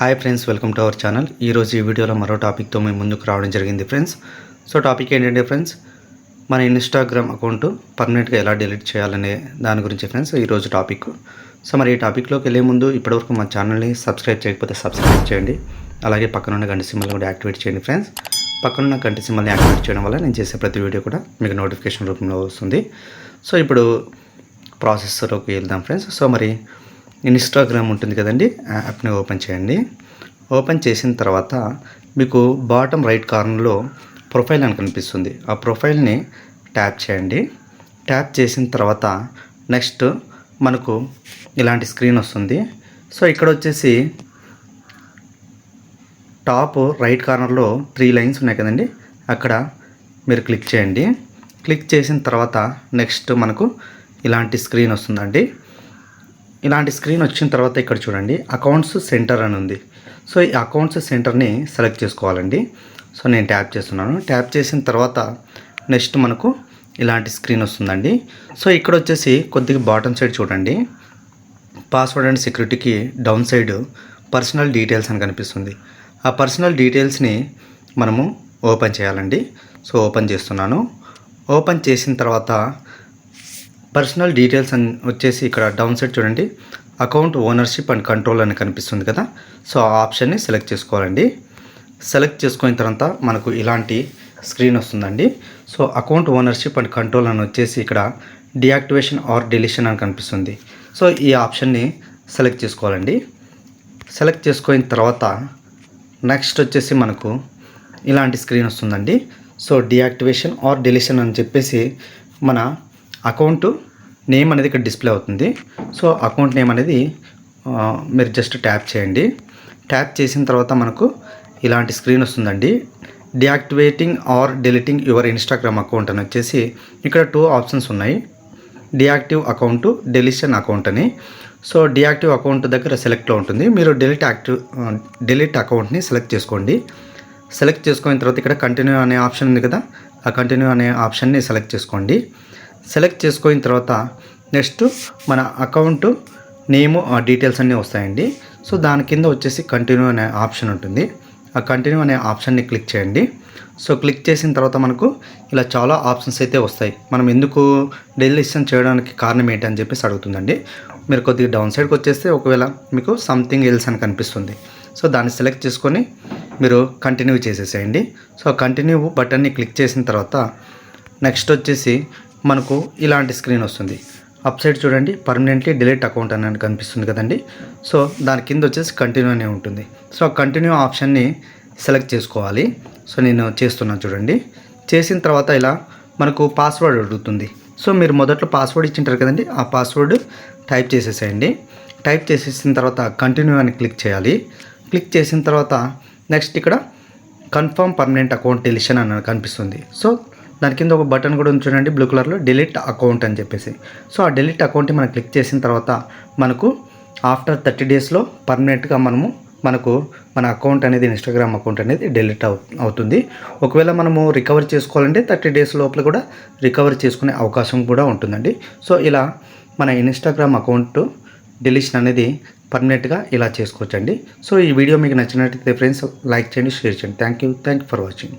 Hi friends, welcome to our channel. ఈరోజు ఈ వీడియోలో మరో టాపిక్తో మేము ముందుకు రావడం జరిగింది ఫ్రెండ్స్. సో టాపిక్ ఏంటంటే ఫ్రెండ్స్, మన ఇన్స్టాగ్రామ్ అకౌంట్ పర్మనెంట్గా ఎలా డిలీట్ చేయాలనే దాని గురించి ఫ్రెండ్స్ ఈరోజు టాపిక్. సో మరి ఈ టాపిక్లోకి వెళ్ళే ముందు ఇప్పటివరకు మా ఛానల్ని సబ్స్క్రైబ్ చేయకపోతే సబ్స్క్రైబ్ చేయండి. అలాగే పక్కనున్న గంట సింబల్ కూడా యాక్టివేట్ చేయండి ఫ్రెండ్స్. పక్కనున్న గంట సింబల్ని యాక్టివేట్ చేయడం వల్ల నేను చేసే ప్రతి వీడియో కూడా మీకు నోటిఫికేషన్ రూపంలో వస్తుంది. సో ఇప్పుడు ప్రాసెస్లోకి వెళ్దాం ఫ్రెండ్స్. సో మరి ఇన్స్టాగ్రామ్ ఉంటుంది కదండి, యాప్ని ఓపెన్ చేయండి. ఓపెన్ చేసిన తర్వాత మీకు బాటమ్ రైట్ కార్నర్లో ప్రొఫైల్ అని కనిపిస్తుంది. ఆ ప్రొఫైల్ని ట్యాప్ చేయండి. ట్యాప్ చేసిన తర్వాత నెక్స్ట్ మనకు ఇలాంటి స్క్రీన్ వస్తుంది. సో ఇక్కడ వచ్చేసి టాప్ రైట్ కార్నర్లో 3 లైన్స్ ఉన్నాయి కదండి, అక్కడ మీరు క్లిక్ చేయండి. క్లిక్ చేసిన తర్వాత నెక్స్ట్ మనకు ఇలాంటి స్క్రీన్ వస్తుందండి. ఇలాంటి స్క్రీన్ వచ్చిన తర్వాత ఇక్కడ చూడండి, అకౌంట్స్ సెంటర్ అని ఉంది. సో ఈ అకౌంట్స్ సెంటర్ని సెలెక్ట్ చేసుకోవాలండి. సో నేను ట్యాప్ చేస్తున్నాను. ట్యాప్ చేసిన తర్వాత నెక్స్ట్ మనకు ఇలాంటి స్క్రీన్ వస్తుందండి. సో ఇక్కడ వచ్చేసి కొద్దిగా బాటమ్ సైడ్ చూడండి, పాస్వర్డ్ అండ్ సెక్యూరిటీకి డౌన్ సైడ్ పర్సనల్ డీటెయిల్స్ అని కనిపిస్తుంది. ఆ పర్సనల్ డీటెయిల్స్ని మనము ఓపెన్ చేయాలండి. సో ఓపెన్ చేస్తున్నాను. ఓపెన్ చేసిన తర్వాత పర్సనల్ డీటెయిల్స్ అని వచ్చేసి ఇక్కడ డౌన్ సైడ్ చూడండి, అకౌంట్ ఓనర్షిప్ అండ్ కంట్రోల్ అని కనిపిస్తుంది కదా. సో ఆ ఆప్షన్ని సెలెక్ట్ చేసుకోవాలండి. సెలెక్ట్ చేసుకున్న తర్వాత మనకు ఇలాంటి స్క్రీన్ వస్తుందండి. So account ownership and control అని వచ్చేసి ఇక్కడ డియాక్టివేషన్ ఆర్ డిలీషన్ అని కనిపిస్తుంది. సో ఈ ఆప్షన్ని సెలెక్ట్ చేసుకోవాలండి. సెలెక్ట్ చేసుకున్న తర్వాత నెక్స్ట్ వచ్చేసి మనకు ఇలాంటి స్క్రీన్ వస్తుందండి. సో డియాక్టివేషన్ ఆర్ డిలీషన్ అని చెప్పేసి మన అకౌంట్ నేమ్ అనేది ఇక్కడ డిస్ప్లే అవుతుంది. సో అకౌంట్ నేమ్ అనేది మీరు జస్ట్ ట్యాప్ చేయండి. ట్యాప్ చేసిన తర్వాత మనకు ఇలాంటి స్క్రీన్ వస్తుందండి. Deactivating or deleting your Instagram account అని వచ్చేసి ఇక్కడ 2 ఆప్షన్స్ ఉన్నాయి, డియాక్టివ్ అకౌంట్, డిలీషన్ అకౌంట్ అని. సో డియాక్టివ్ అకౌంట్ దగ్గర సెలెక్ట్లో ఉంటుంది. మీరు డిలీట్ అకౌంట్ని సెలెక్ట్ చేసుకోండి. సెలెక్ట్ చేసుకున్న తర్వాత ఇక్కడ కంటిన్యూ అనే ఆప్షన్ ఉంది కదా, ఆ కంటిన్యూ అనే ఆప్షన్ని సెలెక్ట్ చేసుకోండి. సెలెక్ట్ చేసుకున్న తర్వాత నెక్స్ట్ మన అకౌంట్ నేము ఆ డీటెయిల్స్ అన్నీ వస్తాయండి. సో దాని కింద వచ్చేసి కంటిన్యూ అనే ఆప్షన్ ఉంటుంది. ఆ కంటిన్యూ అనే ఆప్షన్ని క్లిక్ చేయండి. సో క్లిక్ చేసిన తర్వాత మనకు ఇలా చాలా ఆప్షన్స్ అయితే వస్తాయి. మనం ఎందుకు డెలిషన్ చేయడానికి కారణం ఏంటి అని చెప్పేసి అడుగుతుందండి. మీరు కొద్దిగా డౌన్ సైడ్కి వచ్చేస్తే ఒకవేళ మీకు సంథింగ్ ఎల్స్ అని కనిపిస్తుంది. సో దాన్ని సెలెక్ట్ చేసుకొని మీరు కంటిన్యూ చేసేసేయండి. సో కంటిన్యూ బటన్ని క్లిక్ చేసిన తర్వాత నెక్స్ట్ వచ్చేసి మనకు ఇలాంటి స్క్రీన్ వస్తుంది. అప్ సైడ్ చూడండి, పర్మనెంట్లీ డిలీట్ అకౌంట్ అని కనిపిస్తుంది కదండి. సో దాని కింద వచ్చేసి కంటిన్యూ అనే ఉంటుంది. సో కంటిన్యూ ఆప్షన్ని సెలెక్ట్ చేసుకోవాలి. సో నేను చేస్తున్నాను చూడండి. చేసిన తర్వాత ఇలా మనకు పాస్వర్డ్ అడుగుతుంది. సో మీరు మొదట్లో పాస్వర్డ్ ఇచ్చింటారు కదండి, ఆ పాస్వర్డ్ టైప్ చేసేసేయండి. టైప్ చేసేసిన తర్వాత కంటిన్యూ అని క్లిక్ చేయాలి. క్లిక్ చేసిన తర్వాత నెక్స్ట్ ఇక్కడ కన్ఫర్మ్ పర్మనెంట్ అకౌంట్ డిలీషన్ అని కనిపిస్తుంది. సో దాని కింద ఒక బటన్ కూడా ఉంది చూడండి, బ్లూ కలర్లో, డిలీట్ అకౌంట్ అని చెప్పేసి. సో ఆ డిలీట్ అకౌంట్ని మనం క్లిక్ చేసిన తర్వాత మనకు ఆఫ్టర్ 30 డేస్లో పర్మనెంట్గా మన అకౌంట్ అనేది, ఇన్స్టాగ్రామ్ అకౌంట్ అనేది డిలీట్ అవుతుంది. ఒకవేళ మనము రికవర్ చేసుకోవాలంటే 30 డేస్ లోపల కూడా రికవర్ చేసుకునే అవకాశం కూడా ఉంటుందండి. సో ఇలా మన ఇన్స్టాగ్రామ్ అకౌంట్ డిలీషన్ అనేది పర్మనెంట్గా ఇలా చేసుకోవచ్చండి. సో ఈ వీడియో మీకు నచ్చినట్లయితే ఫ్రెండ్స్ లైక్ చేయండి, షేర్ చేయండి. Thank you for watching.